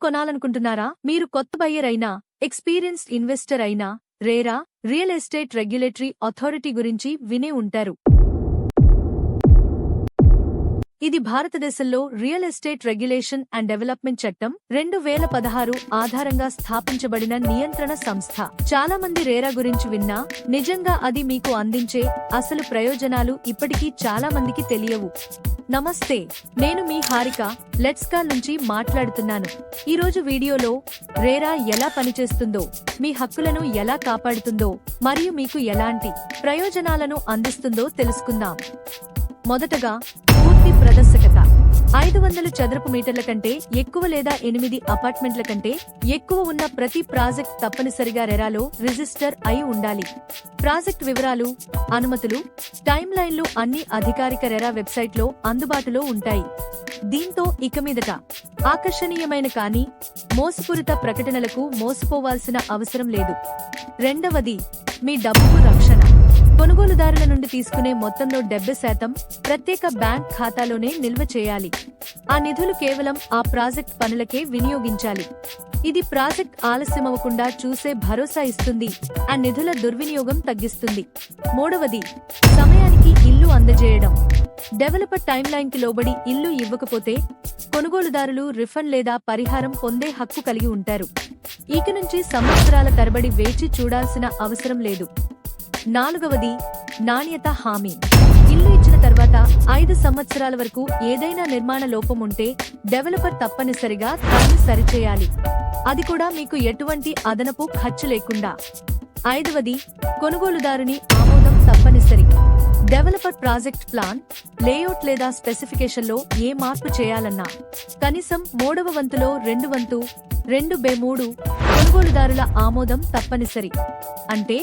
కొనాలనుకుంటున్నారా? మీరు కొత్త బయ్యర్ అయినా, ఎక్స్పీరియన్స్డ్ ఇన్వెస్టర్ అయినా, RERA real estate regulatory authority గురించి వినే ఉంటారు. ఇది భారతదేశంలో real estate regulation and development చట్టం 2016 ఆధారంగా స్థాపించబడిన నియంత్రణ సంస్థ. చాలా మంది రేరా గురించి విన్నా, నిజంగా అది మీకు అందించే అసలు ప్రయోజనాలు ఇప్పటికీ చాలా మందికి తెలియవు. నమస్తే, నేను మీ హారిక లెట్స్కాల్ నుంచి మాట్లాడుతున్నాను. ఈరోజు వీడియోలో రేరా ఎలా పనిచేస్తుందో, మీ హక్కులను ఎలా కాపాడుతుందో మరియు మీకు ఎలాంటి ప్రయోజనాలను అందిస్తుందో తెలుసుకుందాం. మొదటగా పూర్తి ప్రదర్శకత. 500 చదరపు మీటర్ల కంటే ఎక్కువ లేదా 8 అపార్ట్మెంట్ల కంటే ఎక్కువ ఉన్న ప్రతి ప్రాజెక్ట్ తప్పనిసరిగా రెరాలో రిజిస్టర్ అయి ఉండాలి. ప్రాజెక్ట్ వివరాలు, అనుమతులు, టైమ్ లైన్లు అన్ని అధికారిక రెరా వెబ్సైట్లో అందుబాటులో ఉంటాయి. దీంతో ఇక మీదట ఆకర్షణీయమైన కానీ మోసపూరిత ప్రకటనలకు మోసపోవాల్సిన అవసరం లేదు. రెండవది, మీ డబ్బుకు రక్షణ. కొనుగోలుదారుల నుండి తీసుకునే మొత్తంలో 70% ప్రత్యేక బ్యాంక్ ఖాతాలోనే నిల్వ చేయాలి. ఆ నిధులు కేవలం ఆ ప్రాజెక్ట్ పనులకే వినియోగించాలి. ఇది ప్రాజెక్ట్ ఆలస్యమవకుండా చూసే భరోసా ఇస్తుంది, ఆ నిధుల దుర్వినియోగం తగ్గిస్తుంది. మూడవది, సమయానికి ఇల్లు అందజేయడం. డెవలపర్ టైమ్లైన్ కి లోబడి ఇల్లు ఇవ్వకపోతే కొనుగోలుదారులు రిఫండ్ లేదా పరిహారం పొందే హక్కు కలిగి ఉంటారు. ఇక నుంచి సంవత్సరాల తరబడి వేచి చూడాల్సిన అవసరం లేదు. నాలుగవది, నాణ్యత హామీ. ఇల్లు ఇచ్చిన తర్వాత 5 సంవత్సరాల వరకు ఏదైనా నిర్మాణ లోపం ఉంటే డెవలపర్ తప్పనిసరిగా దాన్ని సరిచేయాలి, అది కూడా మీకు ఎటువంటి అదనపు ఖర్చు లేకుండా. ఐదవది, కొనుగోలుదారుని ఆమోదం తప్పనిసరి. డెవలపర్ ప్రాజెక్ట్ ప్లాన్, లేఅవుట్ లేదా స్పెసిఫికేషన్లో ఏ మార్పు చేయాలన్నా కనీసం 3వ వంతులో 2 వంతు 2/3 కొనుగోలుదారుల ఆమోదం తప్పనిసరి. అంటే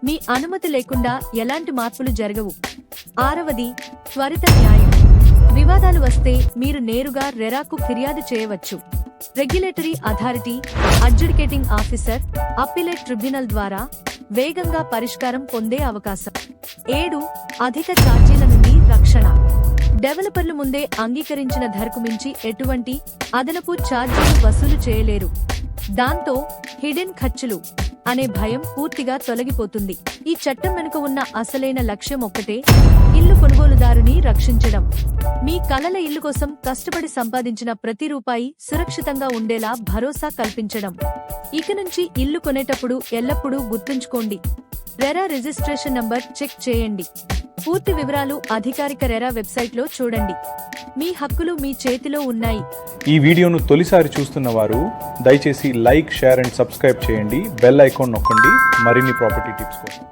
మీ అనుమతి లేకుండా ఎలాంటి మార్పులు జరగవు. ఆరవది, త్వరిత న్యాయం. వివాదాలు వస్తే మీరు నేరుగా రెరాకు ఫిర్యాదు చేయవచ్చు. Regulatory authority, adjudicating officer, appellate tribunal ద్వారా వేగంగా పరిష్కారం పొందే అవకాశం. 7, అధిక ఛార్జీల నుండి రక్షణ. డెవలపర్లు ముందే అంగీకరించిన ధరకు మించి ఎటువంటి అదనపు ఛార్జీలు వసూలు చేయలేరు. దాంతో హిడెన్ ఖర్చులు అనే భయం పూర్తిగా తొలగిపోతుంది. ఈ చట్టం వెనుక ఉన్న అసలైన లక్ష్యం ఒక్కటే, ఇల్లు కొనుగోలుదారుని రక్షించడం. మీ కలల ఇల్లు కోసం కష్టపడి సంపాదించిన ప్రతి రూపాయి సురక్షితంగా ఉండేలా భరోసా కల్పించడం. ఇక నుంచి ఇల్లు కొనేటప్పుడు ఎల్లప్పుడూ గుర్తుంచుకోండి, రెరా రిజిస్ట్రేషన్ నంబర్ చెక్ చేయండి. పూర్తి వివరాలు అధికారిక రెరా వెబ్సైట్లో చూడండి. మీ హక్కులు మీ చేతిలో ఉన్నాయి. ఈ వీడియోను తొలిసారి చూస్తున్న వారు దయచేసి లైక్, షేర్ అండ్ సబ్స్క్రైబ్ చేయండి. బెల్ ఐకాన్ నొక్కండి మరిన్ని ప్రాపర్టీ టిప్స్ కోసం.